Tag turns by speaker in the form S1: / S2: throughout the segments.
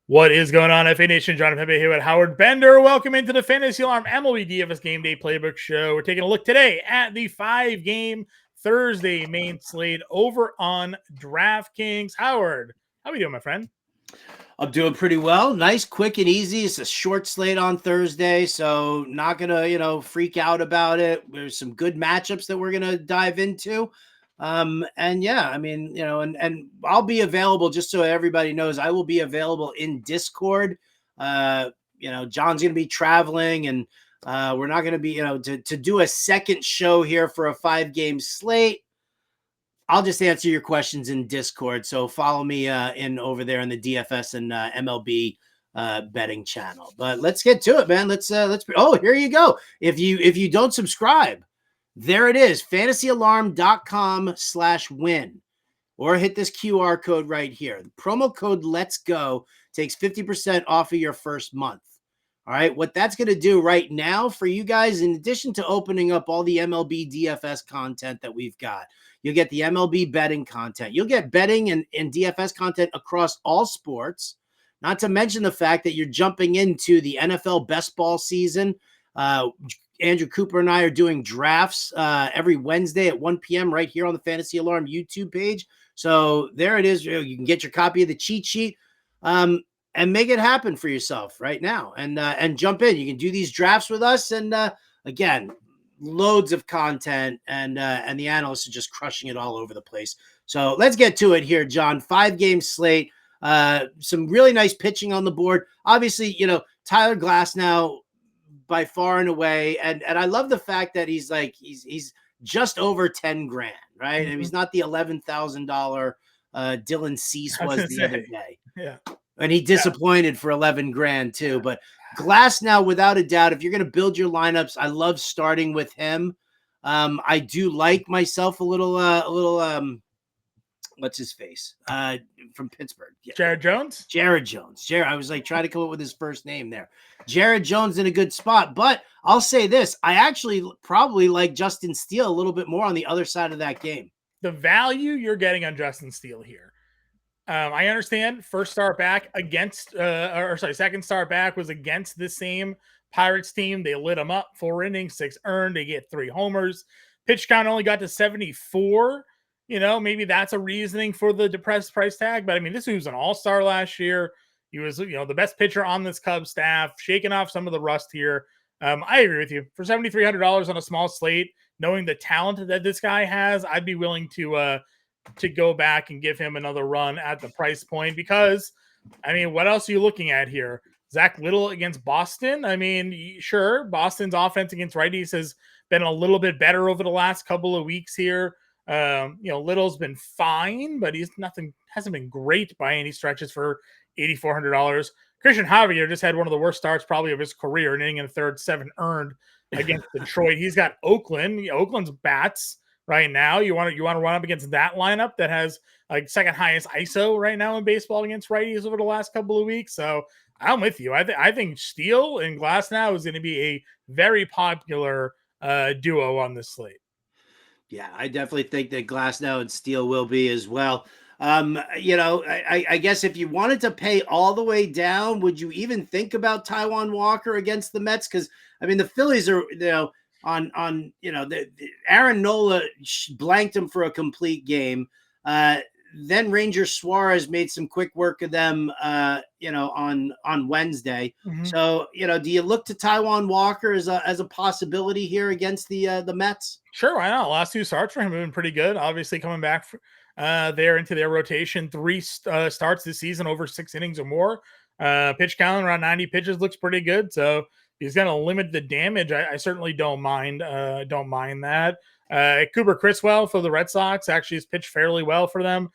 S1: What is going on, FA Nation? John Pepe here with Howard Bender. Welcome into the Fantasy Alarm MLB DFS Game Day Playbook Show. We're taking a look today at the 5-game Thursday main slate over on DraftKings. Howard, how we doing, my friend?
S2: I'm doing pretty well. Nice, quick, and easy. It's a short slate on Thursday, so not gonna, freak out about it. There's some good matchups that we're gonna dive into. And yeah, I mean, and I'll be available just so everybody knows. I will be available in Discord. John's gonna be traveling, and we're not gonna be, to do a second show here for a 5-game slate. I'll just answer your questions in Discord. So follow me in over there in the DFS and MLB betting channel. But let's get to it, man. Let's. Oh, here you go. If you don't subscribe, there it is. FantasyAlarm.com/win, or hit this QR code right here. The promo code Let's Go takes 50% off of your first month. All right, what that's going to do right now for you guys, in addition to opening up all the MLB DFS content that we've got, you'll get the MLB betting content. You'll get betting and DFS content across all sports, not to mention the fact that you're jumping into the NFL best ball season. Andrew Cooper and I are doing drafts every Wednesday at 1 p.m. right here on the Fantasy Alarm YouTube page. So there it is. You can get your copy of the cheat sheet. And make it happen for yourself right now, and jump in. You can do these drafts with us, and again, loads of content, and the analysts are just crushing it all over the place. So let's get to it here, John. 5-game slate, some really nice pitching on the board. Obviously, Tyler Glasnow by far and away, and I love the fact that he's just over 10 grand, right?
S1: Mm-hmm.
S2: And he's not the $11,000 Dylan Cease was the other day.
S1: Yeah.
S2: And he disappointed for 11 grand too. But Glasnow, without a doubt, if you're going to build your lineups, I love starting with him. I do like myself a little, what's his face? From Pittsburgh. Yeah.
S1: Jared Jones?
S2: Jared Jones. I was trying to come up with his first name there. Jared Jones in a good spot. But I'll say this. I actually probably like Justin Steele a little bit more on the other side of that game.
S1: The value you're getting on Justin Steele here. I understand first start back against, second start back was against the same Pirates team. They lit him up, 4 innings, 6 earned. They get 3 homers. Pitch count only got to 74. Maybe that's a reasoning for the depressed price tag. But I mean, this was an all-star last year. He was, the best pitcher on this Cubs staff, shaking off some of the rust here. I agree with you. For $7,300 on a small slate, knowing the talent that this guy has, I'd be willing to go back and give him another run at the price point, because I mean, what else are you looking at here? Zach Little against Boston. I mean, sure, Boston's offense against righties has been a little bit better over the last couple of weeks here. Little's been fine, but hasn't been great by any stretches for $8,400. Christian Javier just had one of the worst starts probably of his career, an inning in the third, 7 earned against Detroit. He's got Oakland. Oakland's bats right now. You want to run up against that lineup that has second highest ISO right now in baseball against righties over the last couple of weeks. So I'm with you. I think Steele and Glasnow is going to be a very popular duo on this slate.
S2: Yeah, I definitely think that Glasnow and Steele will be as well. I guess if you wanted to pay all the way down, would you even think about Taijuan Walker against the Mets? Because I mean, the Phillies are, Aaron Nola blanked him for a complete game. Then Ranger Suarez made some quick work of them, on Wednesday. Mm-hmm. So, do you look to Taijuan Walker as a possibility here against the Mets?
S1: Sure, why not? Last 2 starts for him have been pretty good. Obviously, coming back there into their rotation, 3 starts this season over 6 innings or more. Pitch count around 90 pitches looks pretty good. So he's going to limit the damage. I certainly don't mind that. Cooper Criswell for the Red Sox actually has pitched fairly well for them.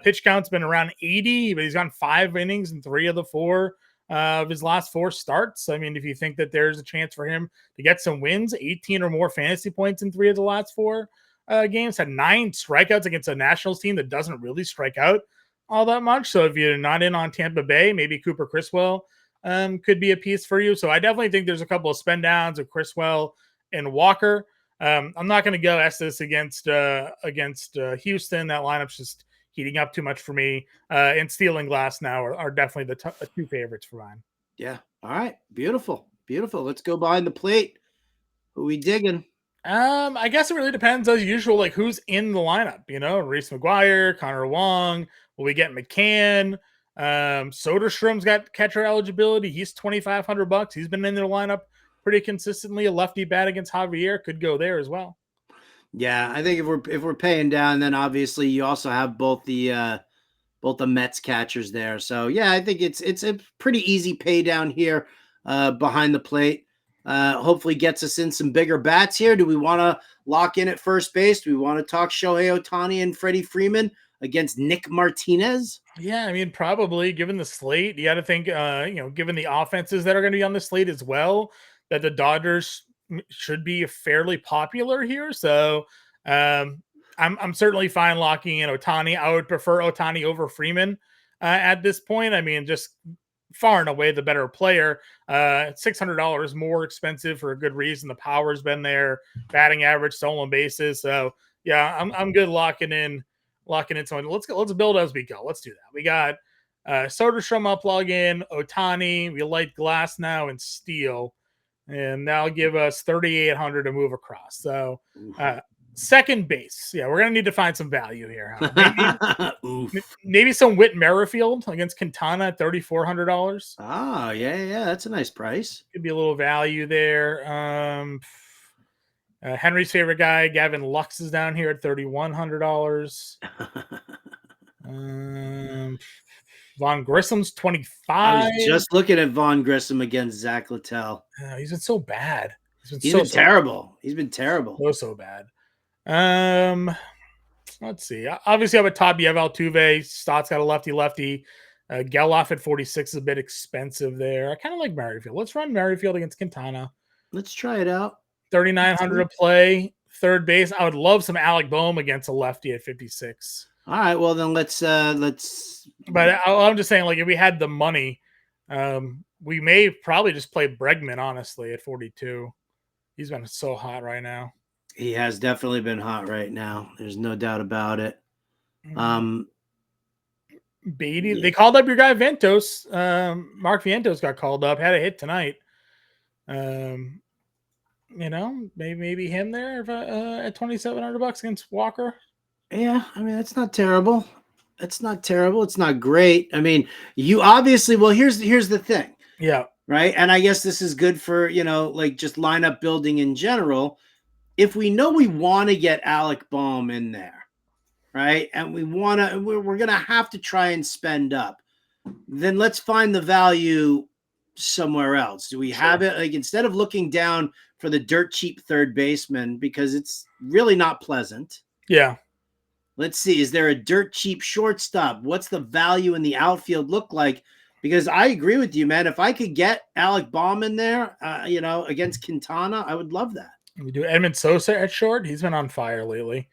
S1: Pitch count's been around 80, but he's gone 5 innings in 3 of the 4 of his last 4 starts. I mean, if you think that there's a chance for him to get some wins, 18 or more fantasy points in 3 of the last 4 games, had 9 strikeouts against a Nationals team that doesn't really strike out all that much. So if you're not in on Tampa Bay, maybe Cooper Criswell could be a piece for you. So I definitely think there's a couple of spend downs of Criswell and Walker. I'm not going to go Estes against Houston. That lineup's just heating up too much for me. And Steele and Glass now are definitely the two favorites for mine.
S2: Yeah. All right. Beautiful. Beautiful. Let's go behind the plate. Who we digging?
S1: I guess it really depends as usual, like who's in the lineup, Reese McGuire, Connor Wong, will we get McCann? Soderstrom's got catcher eligibility. He's $2,500. He's been in their lineup pretty consistently. A lefty bat against Javier could go there as well.
S2: Yeah, I think if we're paying down, then obviously you also have both the Mets catchers there. So yeah, I think it's a pretty easy pay down here behind the plate. Hopefully gets us in some bigger bats here. Do we want to lock in at first base? Do we want to talk Shohei Ohtani and Freddie Freeman against Nick Martinez?
S1: Yeah, I mean, probably given the slate, you got to think, given the offenses that are going to be on the slate as well, that the Dodgers should be fairly popular here. So I'm certainly fine locking in Ohtani. I would prefer Ohtani over Freeman at this point. I mean, just far and away the better player. $600 more expensive for a good reason. The power's been there, batting average, stolen bases. So yeah, I'm good locking in someone. Let's build as we go. Let's do that. We got Soderstrom up, plug in Ohtani. We light Glass now and Steele, and that'll give us 3,800 to move across. So second base. Yeah, we're gonna need to find some value here. Maybe some Whit Merrifield against Quintana at $3,400.
S2: Oh, yeah, that's a nice price.
S1: Could be a little value there. Henry's favorite guy, Gavin Lux, is down here at $3,100. Von Grissom's 25.
S2: I was just looking at Von Grissom against Zach Littell.
S1: He's been so bad.
S2: He's been terrible. He's been terrible.
S1: So bad. Let's see. Obviously, I would top Yev Altuve. Stott's got a lefty. Geloff at 46 is a bit expensive there. I kind of like Merrifield. Let's run Merrifield against Quintana.
S2: Let's try it out.
S1: 3,900 to play. Third base. I would love some Alec Boehm against a lefty at 56.
S2: All right. Well, then let's.
S1: But I'm just saying, like, if we had the money, we may probably just play Bregman, honestly, at 42. He's been so hot right now.
S2: He has definitely been hot right now. There's no doubt about it.
S1: Beatty, yeah. They called up your guy Ventos. Mark Vientos got called up, had a hit tonight. Maybe him there at $2,700 against Walker.
S2: Yeah, I mean, that's not terrible. It's not terrible. It's not great. I mean, you obviously, well, here's the thing.
S1: Yeah.
S2: Right. And I guess this is good for, like just lineup building in general. If we know we want to get Alec Boehm in there, right, and we're going to have to try and spend up, then let's find the value somewhere else. Do we have it? Like, instead of looking down for the dirt cheap third baseman, because it's really not pleasant.
S1: Yeah.
S2: Let's see. Is there a dirt cheap shortstop? What's the value in the outfield look like? Because I agree with you, man. If I could get Alec Boehm in there, against Quintana, I would love that.
S1: We do Edmund Sosa at short. He's been on fire lately.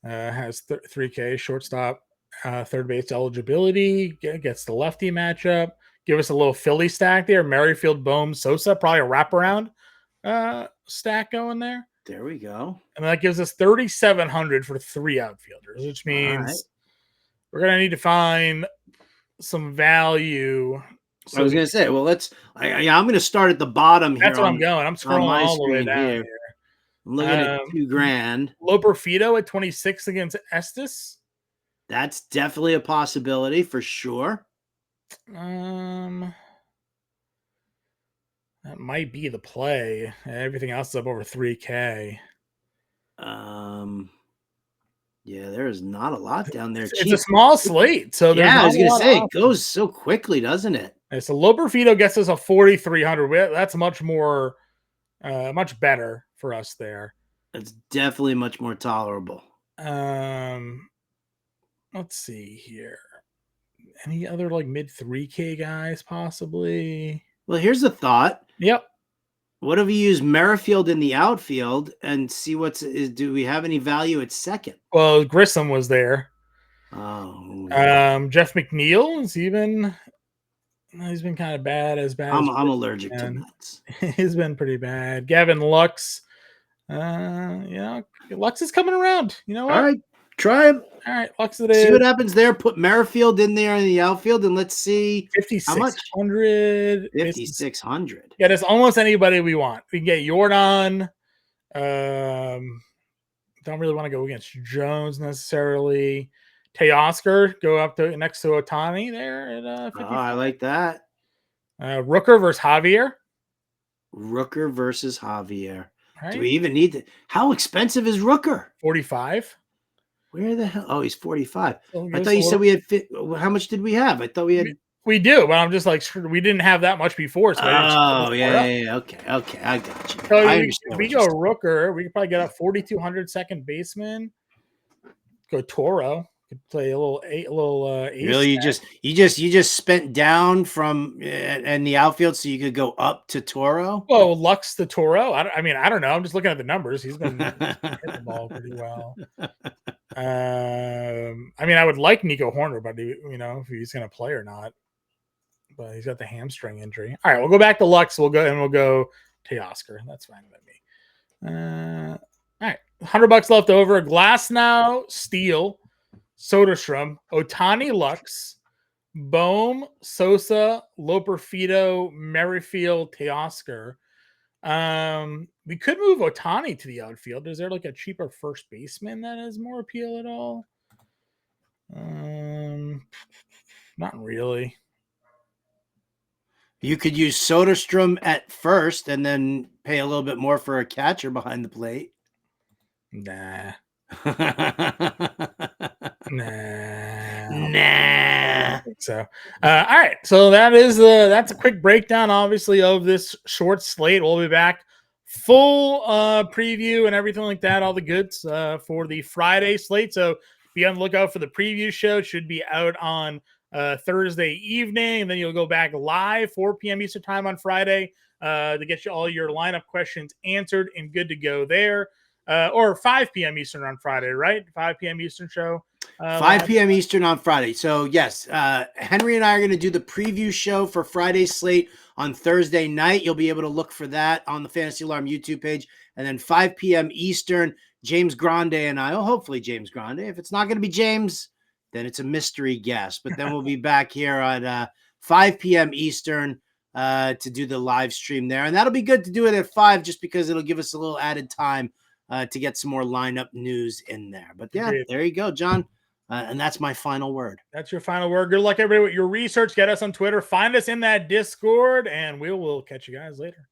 S1: Has 3K shortstop, third base eligibility. Gets the lefty matchup. Give us a little Philly stack there. Merrifield, Boehm, Sosa. Probably a wraparound stack going there.
S2: There we go.
S1: And that gives us 3,700 for 3 outfielders, which means we're going to need to find some value.
S2: So I was going to say, well, I'm going to start at the bottom here.
S1: That's where I'm going. I'm scrolling all the way down here.
S2: I'm looking at $2,000.
S1: Loperfido at 26 against Estes.
S2: That's definitely a possibility for sure.
S1: That might be the play. Everything else is up over 3K.
S2: Yeah, there's not a lot down there.
S1: It's a small slate, so
S2: yeah, I was going to say it goes so quickly, doesn't it?
S1: And so Loperfido gets us a 4,300. That's much more, much better for us there.
S2: It's definitely much more tolerable.
S1: Let's see here. Any other like mid 3K guys possibly?
S2: Well, here's a thought.
S1: Yep.
S2: What if we use Merrifield in the outfield and see do we have any value at second?
S1: Well, Grissom was there.
S2: Oh.
S1: Jeff McNeil he's been kind of bad.
S2: I'm allergic to nuts.
S1: He's been pretty bad. Gavin Lux. Lux is coming around. You know what?
S2: All right. Try him.
S1: All right, Lux it
S2: See
S1: is.
S2: what happens there. Put Merrifield in there in the outfield, and let's see how much.
S1: 5,600.
S2: 5,600.
S1: Yeah, there's almost anybody we want. We can get Jordan. Don't really want to go against Jones necessarily. Teoscar, go up to next to Otani there at 55.
S2: Oh, I like that.
S1: Rooker versus Javier.
S2: Rooker versus Javier.
S1: Right?
S2: Do we even need to? How expensive is Rooker?
S1: 45.
S2: Where the hell? Oh, he's 45.
S1: So
S2: I thought you said we had. How much did we have? I thought we had.
S1: We do, but I'm just like, we didn't have that much before. So
S2: Oh, yeah. Okay. I got you.
S1: So
S2: I
S1: if we go Rooker, we could probably get up 4,200 second baseman. Go Toro. Could play a little ace.
S2: Really, you just spent down from in the outfield so you could go up to Toro.
S1: Oh, Lux to Toro. I mean, I don't know. I'm just looking at the numbers. He's been hitting the ball pretty well. I mean, I would like Nico Horner, but if he's going to play or not. But he's got the hamstring injury. All right, we'll go back to Lux. We'll go Teoscar. That's fine with me. All right, $100 left over. Glass now, Steele, Soderstrom, Otani, Lux, Bohm, Sosa, Loperfido, Merrifield, Teoscar. We could move Otani to the outfield. Is there like a cheaper first baseman that has more appeal at all? Not really.
S2: You could use Soderstrom at first and then pay a little bit more for a catcher behind the plate.
S1: Nah.
S2: Nah.
S1: So, all right. So that's a quick breakdown, obviously, of this short slate. We'll be back full preview and everything like that, all the goods for the Friday slate. So be on the lookout for the preview show. It should be out on Thursday evening, and then you'll go back live 4 p.m. Eastern time on Friday to get you all your lineup questions answered and good to go there. Or 5 p.m. Eastern on Friday, right? 5 p.m. Eastern show.
S2: 5 p.m. Eastern on Friday. So, yes, Henry and I are going to do the preview show for Friday's slate on Thursday night. You'll be able to look for that on the Fantasy Alarm YouTube page. And then 5 p.m. Eastern, James Grande and I, hopefully James Grande. If it's not going to be James, then it's a mystery guest. But then we'll be back here at 5 p.m. Eastern to do the live stream there. And that'll be good to do it at 5 just because it'll give us a little added time to get some more lineup news in there. But yeah, there you go, John. And that's my final word.
S1: That's your final word. Good luck, everybody, with your research. Get us on Twitter. Find us in that Discord, and we will catch you guys later.